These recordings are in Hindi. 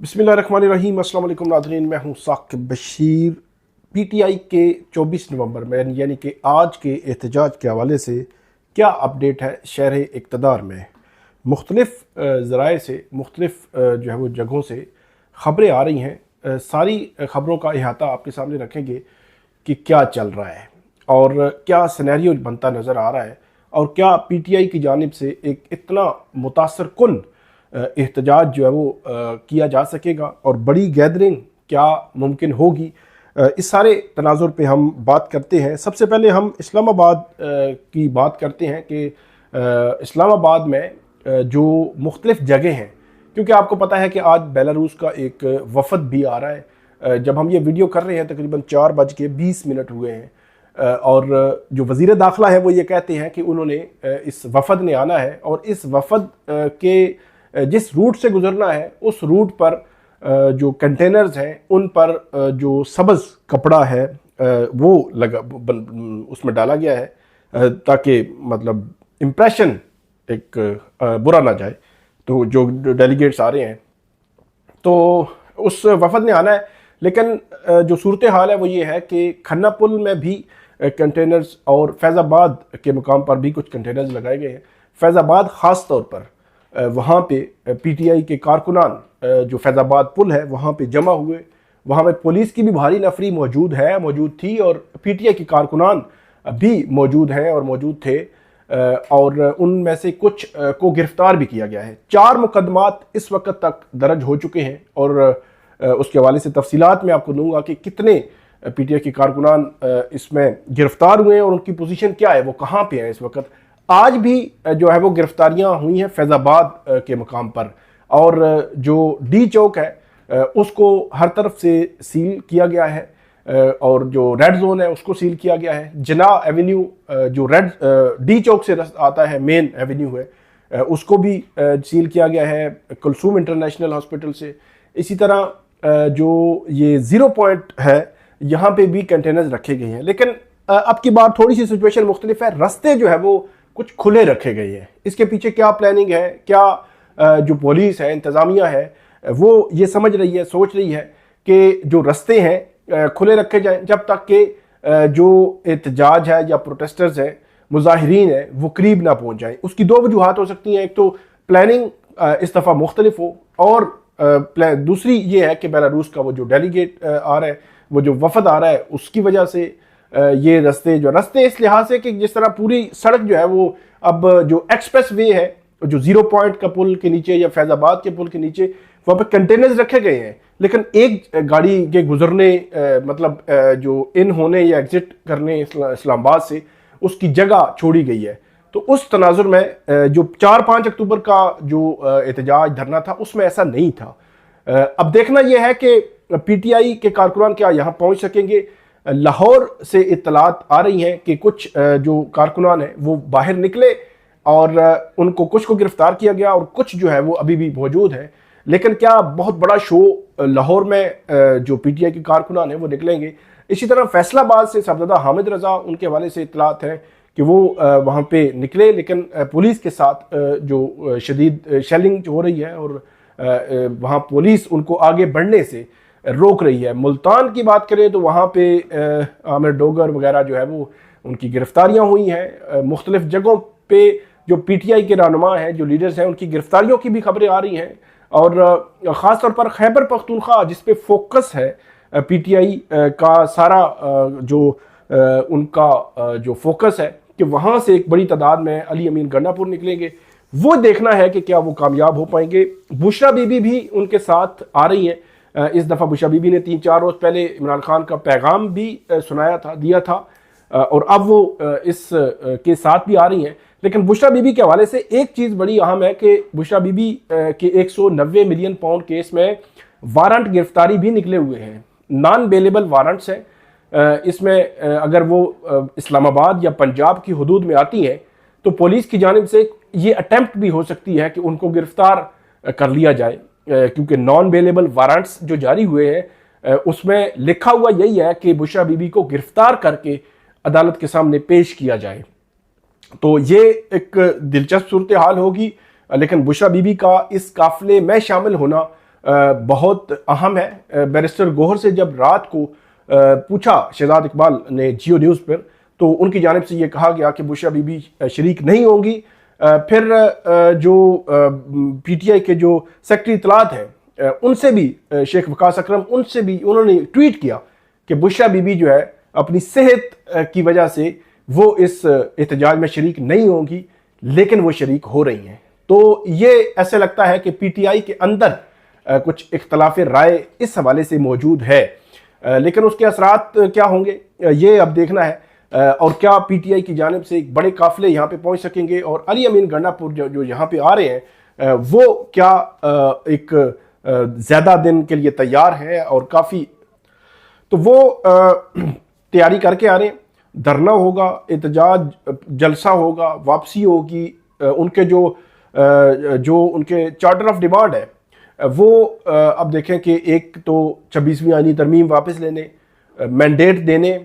बिस्मिल्लाहिर्रहमानिर्रहीम। अस्सलाम वालेकुम नाज़रीन, मैं हूँ साकिब बशीर। पीटीआई के 24 नवंबर में यानी कि आज के एहतजाज के हवाले से क्या अपडेट है शहर इक़्तिदार में। मुख्तलिफ़ ज़राए से मुख्तलिफ़ जो है वो जगहों से ख़बरें आ रही हैं। सारी ख़बरों का अहाता आपके सामने रखेंगे कि क्या चल रहा है और क्या सिनेरियो बनता नज़र आ रहा है और क्या पीटीआई की जानिब से एक इतना मुतासर कुन एहतजाज जो है वो किया जा सकेगा और बड़ी गैदरिंग क्या मुमकिन होगी। इस सारे तनाजुर पे हम बात करते हैं। सबसे पहले हम इस्लामाबाद की बात करते हैं कि इस्लामाबाद में जो मुख्तलिफ़ जगह हैं, क्योंकि आपको पता है कि आज बेलारूस का एक वफ़द भी आ रहा है। जब हम ये वीडियो कर रहे हैं तकरीबन 4:20 हुए हैं और जो वज़ीर दाखिला है वो ये कहते हैं कि उन्होंने इस वफ़द ने आना है और इस वफ़द के जिस रूट से गुजरना है उस रूट पर जो कंटेनर्स हैं उन पर जो सब्ज़ कपड़ा है वो उसमें डाला गया है ताकि मतलब इम्प्रेशन एक बुरा ना जाए। तो जो डेलीगेट्स आ रहे हैं तो उस वफद ने आना है, लेकिन जो सूरत हाल है वो ये है कि खन्ना पुल में भी कंटेनर्स और फैज़ाबाद के मुकाम पर भी कुछ कंटेनर्स लगाए गए हैं। फैज़ाबाद ख़ास तौर पर वहाँ पे पीटीआई के कारकुनान जो फैज़ाबाद पुल है वहाँ पे जमा हुए। वहाँ पे पुलिस की भी भारी नफरी मौजूद थी और पीटीआई के कारकुनान भी मौजूद हैं और मौजूद थे और उनमें से कुछ को गिरफ्तार भी किया गया है। 4 मुकदमात इस वक्त तक दर्ज हो चुके हैं और उसके हवाले से तफसीलात मैं आपको दूंगा कि कितने पीटीआई के कारकुनान इसमें गिरफ्तार हुए हैं और उनकी पोजीशन क्या है, वो कहाँ पे हैं इस वक्त। आज भी जो है वो गिरफ्तारियां हुई हैं फैज़ाबाद के मुकाम पर और जो डी चौक है उसको हर तरफ से सील किया गया है और जो रेड जोन है उसको सील किया गया है। जना एवेन्यू जो रेड डी चौक से आता है, मेन एवेन्यू है, उसको भी सील किया गया है कुलसूम इंटरनेशनल हॉस्पिटल से। इसी तरह जो ये 0 पॉइंट है यहाँ पे भी कंटेनर्स रखे गए हैं। लेकिन अब की बार थोड़ी सी सिचुएशन मुख्तलिफ है। रास्ते जो है वो कुछ खुले रखे गए हैं। इसके पीछे क्या प्लानिंग है, क्या जो पुलिस है, इंतज़ामिया है, वो ये समझ रही है, सोच रही है कि जो रास्ते हैं खुले रखे जाएं जब तक कि जो एहतजाज है या प्रोटेस्टर्स हैं, मुजाहिरीन है, वो करीब ना पहुंच जाएं। उसकी 2 वजूहात हो सकती हैं। एक तो प्लानिंग इस दफ़ा मुख्तलिफ हो और दूसरी ये है कि बेलारूस का वो जो डेलीगेट आ रहा है, वो जो वफद आ रहा है, उसकी वजह से ये रास्ते इस लिहाज से कि जिस तरह पूरी सड़क जो है वो अब जो एक्सप्रेस वे है, जो 0 पॉइंट का पुल के नीचे या फैज़ाबाद के पुल के नीचे वहाँ पे कंटेनर्स रखे गए हैं, लेकिन एक गाड़ी के गुजरने मतलब जो इन होने या एग्जिट करने इस्लामाबाद से उसकी जगह छोड़ी गई है। तो उस तनाजुर में जो 4-5 अक्टूबर का जो एहतजाज धरना था उसमें ऐसा नहीं था। अब देखना यह है कि पीटीआई के कारकुनान क्या यहाँ पहुँच सकेंगे। लाहौर से इत्तलात आ रही हैं कि कुछ जो कारकुनान हैं वो बाहर निकले और उनको कुछ को गिरफ्तार किया गया और कुछ जो है वो अभी भी मौजूद हैं। लेकिन क्या बहुत बड़ा शो लाहौर में जो पीटीआई के कारकुनान हैं वो निकलेंगे। इसी तरह फैसलाबाद से साहबजादा हामिद रजा, उनके हवाले से इत्तलात हैं कि वो वहाँ पे निकले, लेकिन पुलिस के साथ जो शदीद शेलिंग हो रही है और वहाँ पुलिस उनको आगे बढ़ने से रोक रही है। मुल्तान की बात करें तो वहाँ पे आमिर डोगर वगैरह जो है वो उनकी गिरफ्तारियाँ हुई हैं। मुख्तलिफ जगहों पे जो पीटीआई के रहनुमा हैं, जो लीडर्स हैं, उनकी गिरफ्तारियों की भी खबरें आ रही हैं और ख़ास तौर पर खैबर पख्तूनख्वा जिस पे फोकस है पीटीआई का सारा जो उनका जो फोकस है कि वहाँ से एक बड़ी तादाद में अली अमीन गंडापुर निकलेंगे, वो देखना है कि क्या वो कामयाब हो पाएंगे। बुशरा बीबी भी उनके साथ आ रही हैं। इस दफ़ा बुशरा बीबी ने 3-4 रोज़ पहले इमरान खान का पैगाम भी दिया था और अब वो इस के साथ भी आ रही हैं। लेकिन बुशरा बीबी के हवाले से एक चीज़ बड़ी अहम है कि बुशरा बीबी के 190 मिलियन पाउंड केस में वारंट गिरफ्तारी भी निकले हुए हैं, नॉन बेलेबल वारंट्स हैं। इसमें अगर वो इस्लामाबाद या पंजाब की हदूद में आती हैं तो पुलिस की जानिब से ये अटेम्प्ट भी हो सकती है कि उनको गिरफ्तार कर लिया जाए, क्योंकि नॉन बेलेबल वारंट्स जो जारी हुए हैं उसमें लिखा हुआ यही है कि बुशरा बीबी को गिरफ्तार करके अदालत के सामने पेश किया जाए। तो ये एक दिलचस्प सूरत हाल होगी, लेकिन बुशरा बीबी का इस काफिले में शामिल होना बहुत अहम है। बैरिस्टर गोहर से जब रात को पूछा शहजाद इकबाल ने जियो न्यूज़ पर, तो उनकी जानिब से ये कहा गया कि बुशरा बीबी शरीक नहीं होंगी। फिर जो पीटीआई के जो सेक्रेटरी इत्तलात हैं उनसे भी शेख वकास अकरम, उनसे भी उन्होंने ट्वीट किया कि बुशरा बीबी जो है अपनी सेहत की वजह से वो इस एहतजाज में शरीक नहीं होंगी, लेकिन वो शरीक हो रही हैं। तो ये ऐसे लगता है कि पीटीआई के अंदर कुछ इख्तलाफ राय इस हवाले से मौजूद है, लेकिन उसके असरात क्या होंगे ये अब देखना है। और क्या पीटीआई की जानिब से एक बड़े काफिले यहाँ पे पहुँच सकेंगे, और अली अमीन गंडापुर जो यहाँ पे आ रहे हैं वो क्या एक ज़्यादा दिन के लिए तैयार है और काफ़ी, तो वो तैयारी करके आ रहे हैं। धरना होगा, एहतजाज, जलसा होगा, वापसी होगी, उनके जो उनके चार्टर ऑफ डिमांड है वो अब देखें कि एक तो 26वीं आईनी तरमीम वापस लेने, मैंडेट देने,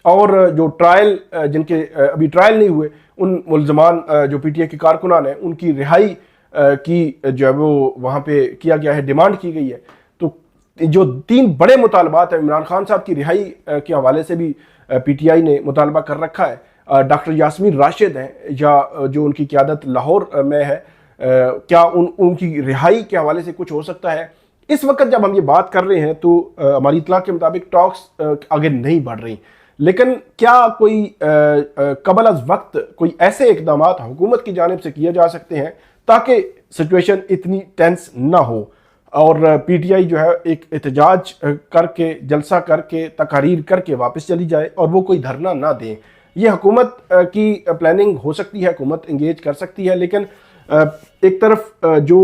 और जो ट्रायल जिनके अभी ट्रायल नहीं हुए उन मुल्ज़मान जो पीटीआई के कारकुनान हैं उनकी रिहाई की जो है वो वहाँ पे किया गया है, डिमांड की गई है। तो जो 3 बड़े मुतालबात हैं, इमरान खान साहब की रिहाई के हवाले से भी पीटीआई ने मुतालबा कर रखा है। डॉक्टर यास्मीन राशिद हैं या जो उनकी क़यादत लाहौर में है, क्या उनकी रिहाई के हवाले से कुछ हो सकता है। इस वक्त जब हम ये बात कर रहे हैं तो हमारी इत्तला के मुताबिक टॉक्स आगे नहीं बढ़ रही, लेकिन क्या कोई कबल अज वक्त कोई ऐसे इकदाम हुकूमत की जानिब से किए जा सकते हैं ताकि सिचुएशन इतनी टेंस ना हो और पीटीआई जो है एक एहतजाज करके, जलसा करके, तकारीर करके वापस चली जाए और वो कोई धरना ना दें। ये हुकूमत की प्लानिंग हो सकती है, हुकूमत इंगेज कर सकती है, लेकिन एक तरफ जो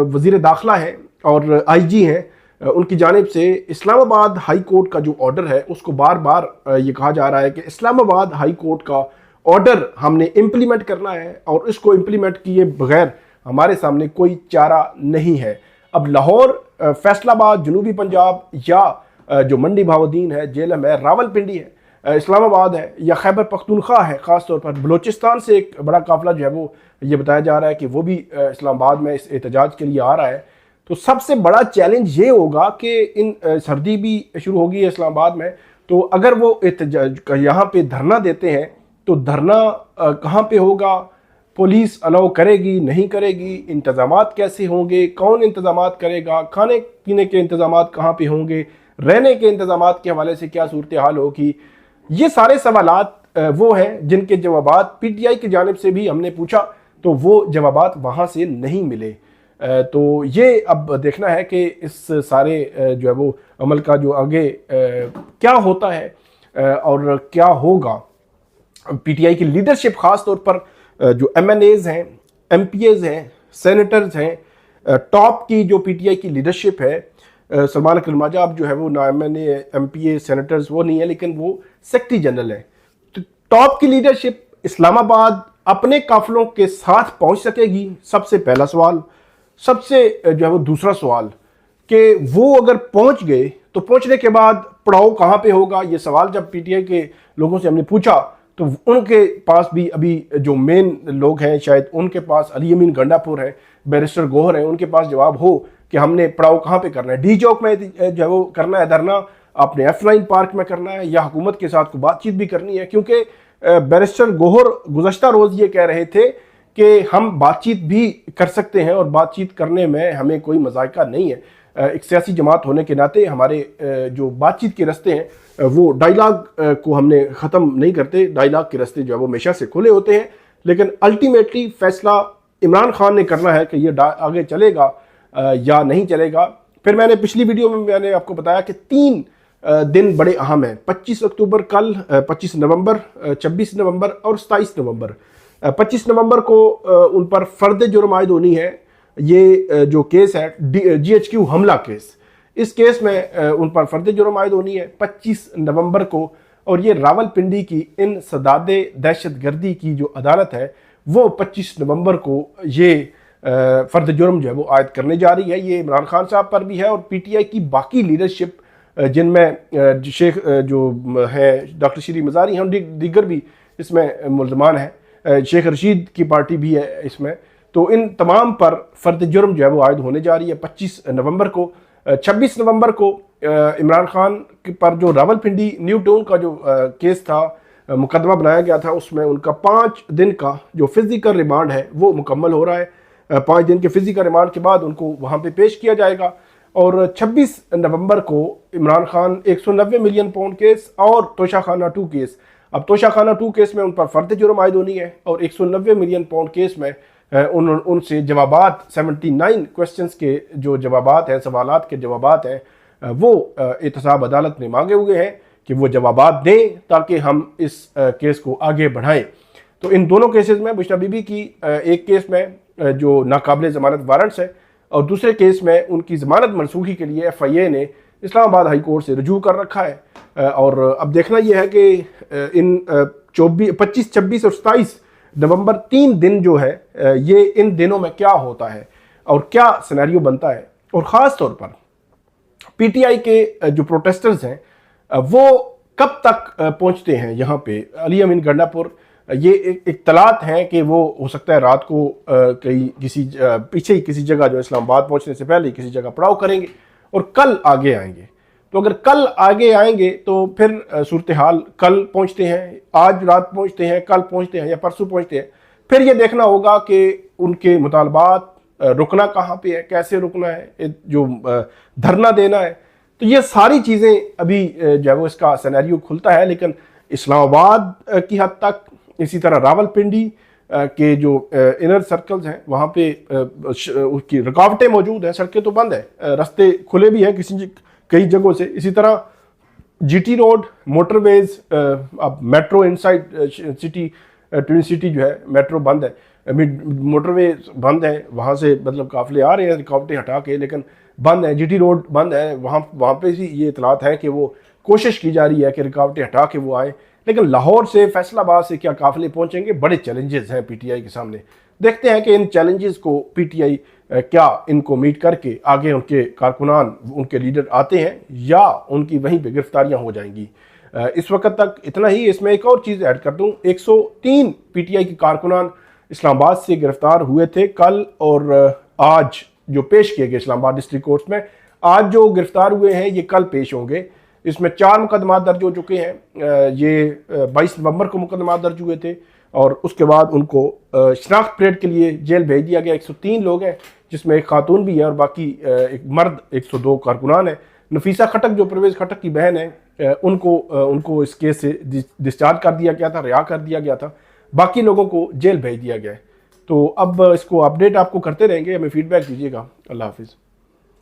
वज़ीर दाखिला है और आईजी हैं उनकी जानिब से इस्लामाबाद हाई कोर्ट का जो ऑर्डर है उसको बार बार ये कहा जा रहा है कि इस्लामाबाद हाई कोर्ट का ऑर्डर हमने इम्प्लीमेंट करना है और इसको इम्प्लीमेंट किए बगैर हमारे सामने कोई चारा नहीं है। अब लाहौर, फैसलाबाद, जनूबी पंजाब या जो मंडी भावुद्दीन है, जेलम है, रावलपिंडी है, इस्लामाबाद है या खैबर पख्तूनख्वा है, ख़ासतौर पर बलोचिस्तान से एक बड़ा काफिला जो है वो ये बताया जा रहा है कि वो भी इस्लामाबाद में इस एहतजाज के लिए आ रहा है। तो सबसे बड़ा चैलेंज ये होगा कि इन सर्दी भी शुरू होगी इस्लामाबाद में, तो अगर वो यहाँ पे धरना देते हैं तो धरना कहाँ पे होगा, पुलिस अलाउ करेगी नहीं करेगी, इंतज़ामात कैसे होंगे, कौन इंतज़ामात करेगा, खाने पीने के इंतज़ामात कहाँ पे होंगे, रहने के इंतज़ामात के हवाले से क्या सूरत हाल होगी, ये सारे सवालात वो हैं जिनके जवाबात पीटीआई की जानिब से भी हमने पूछा तो वो जवाबात वहाँ से नहीं मिले। तो ये अब देखना है कि इस सारे जो है वो अमल का जो आगे क्या होता है और क्या होगा। पीटीआई की लीडरशिप ख़ास तौर पर जो एमएनएज़ हैं, एमपीएज़ हैं, सेनेटर्स हैं, टॉप की जो पीटीआई की लीडरशिप है, सलमान कलमाजा अब जो है वो ना एमएनए, एमपीए, सेनेटर्स वो नहीं है, लेकिन वो सेक्रेटरी जनरल है। तो टॉप की लीडरशिप इस्लामाबाद अपने काफिलों के साथ पहुंच सकेगी, सबसे पहला सवाल। सबसे जो है वो दूसरा सवाल कि वो अगर पहुंच गए तो पहुंचने के बाद पड़ाव कहाँ पे होगा, ये सवाल जब पीटीआई के लोगों से हमने पूछा तो उनके पास भी अभी जो मेन लोग हैं शायद उनके पास अली अमीन गंडापुर है, बैरिस्टर गोहर है, उनके पास जवाब हो कि हमने पड़ाव कहाँ पे करना है, डी चौक में जो है वो करना है धरना, आपने F9 पार्क में करना है, या हुकूमत के साथ को बातचीत भी करनी है। क्योंकि बैरिस्टर गोहर गुज़श्ता रोज़ ये कह रहे थे कि हम बातचीत भी कर सकते हैं और बातचीत करने में हमें कोई मज़ायका नहीं है। एक सियासी जमात होने के नाते हमारे जो बातचीत के रास्ते हैं वो डायलॉग को हमने ख़त्म नहीं करते, डायलॉग के रास्ते जो है वो हमेशा से खुले होते हैं, लेकिन अल्टीमेटली फ़ैसला इमरान खान ने करना है कि ये आगे चलेगा या नहीं चलेगा। फिर मैंने पिछली वीडियो में मैंने आपको बताया कि 3 दिन बड़े अहम हैं, 25 अक्टूबर कल, 25 नवंबर, 26 नवंबर और 27 नवंबर। 25 नवंबर को उन पर फर्द जुर्म आयद होनी है। ये जो केस है GHQ हमला केस, इस केस में उन पर फर्द जुर्म आयद होनी है 25 नवंबर को, और ये रावलपिंडी की इन सदादे दहशतगर्दी की जो अदालत है वो 25 नवंबर को ये फर्द जुर्म जो है वो आयद करने जा रही है। ये इमरान खान साहब पर भी है और पीटीआई की बाकी लीडरशिप जिनमें शेख जो है डॉक्टर श्री मज़ारी हैं, दीगर भी इसमें मुल्ज़मान हैं, शेख रशीद की पार्टी भी है इसमें। तो इन तमाम पर फर्द जुर्म जो है वो आयद होने जा रही है 25 नवंबर को। 26 नवंबर को इमरान खान पर जो रावलपिंडी न्यू टाउन का जो केस था, मुकदमा बनाया गया था, उसमें उनका 5 दिन का जो फिजिकल रिमांड है वो मुकम्मल हो रहा है। 5 दिन के फिजिकल रिमांड के बाद उनको वहाँ पे पेश किया जाएगा। और 26 नवंबर को Imran Khan 190 million pound case और तोशाखाना 2 केस, अब तोशाखाना 2 केस में उन पर फर्द जुर्म आयद होनी है और 190 मिलियन पाउंड केस में उनसे जवाबात 79 क्वेश्चंस के जो जवाबात हैं, सवालात के जवाबात हैं, वो एहतसाब अदालत ने मांगे हुए हैं कि वो जवाबात दें ताकि हम इस केस को आगे बढ़ाएं। तो इन दोनों केसेस में बुशरा बीबी की एक केस में जो नाकाबिल ज़मानत वारंट्स है और दूसरे केस में उनकी ज़मानत मनसूखी के लिए FIA ने इस्लामाबाद हाई कोर्ट से रजू कर रखा है। और अब देखना यह है कि इन 25, 26 और 27 नवंबर 3 दिन जो है, ये इन दिनों में क्या होता है और क्या सिनेरियो बनता है। और ख़ास तौर पर PTI के जो प्रोटेस्टर्स हैं वो कब तक पहुंचते हैं यहाँ पे अली अमीन गंडापुर। ये इत्तलात हैं कि वो हो सकता है रात को कहीं किसी पीछे ही किसी जगह जो इस्लामाबाद पहुंचने से पहले किसी जगह पड़ाव करेंगे और कल आगे आएंगे। तो अगर कल आगे आएंगे तो फिर सूरत हाल कल पहुंचते हैं, आज रात पहुंचते हैं, कल पहुंचते हैं या परसों पहुंचते हैं, फिर ये देखना होगा कि उनके मुतालबात रुकना कहाँ पे है, कैसे रुकना है, जो धरना देना है। तो ये सारी चीज़ें अभी जो है वो इसका सिनेरियो खुलता है। लेकिन इस्लामाबाद की हद तक, इसी तरह रावलपिंडी के जो इनर सर्कल्स हैं वहाँ पे उसकी रुकावटें मौजूद हैं, सड़कें तो बंद है, रास्ते खुले भी हैं कई जगहों से। इसी तरह GT रोड, मोटरवेज, अब metro inside city, twin city जो है मेट्रो बंद है, मोटरवे बंद है, वहाँ से मतलब काफिले आ रहे हैं रुकावटें हटा के, लेकिन बंद है। GT रोड बंद है, वहाँ पे भी ये इतलात है कि वो कोशिश की जा रही है कि रुकावटें हटा के वो आए। लेकिन लाहौर से, फैसलाबाद से क्या काफिले पहुंचेंगे, बड़े चैलेंजेस हैं PTI के सामने। देखते हैं कि इन चैलेंजेस को PTI क्या इनको मीट करके आगे उनके कारकुनान, उनके लीडर आते हैं या उनकी वहीं पे गिरफ्तारियां हो जाएंगी। इस वक्त तक इतना ही। इसमें एक और चीज़ ऐड कर दूं, 103 PTI के कारकुनान इस्लामाबाद से गिरफ्तार हुए थे कल और आज जो पेश किए गए इस्लामाबाद डिस्ट्रिक्ट कोर्ट में। आज जो गिरफ्तार हुए हैं ये कल पेश होंगे। इसमें 4 मुकदमा दर्ज हो चुके हैं। ये 22 नवंबर को मुकदमा दर्ज हुए थे और उसके बाद उनको शनाख्त परेड के लिए जेल भेज दिया गया। 103 लोग हैं जिसमें एक खातून भी है और बाकी एक मर्द 102 कारकुनान है। नफीसा खटक जो परवेज खटक की बहन है, उनको इस केस से डिस्चार्ज कर दिया गया था, रिहा कर दिया गया था। बाकी लोगों को जेल भेज दिया गया है। तो अब इसको अपडेट आपको करते रहेंगे, हमें फीडबैक दीजिएगा। अल्लाह हाफिज़।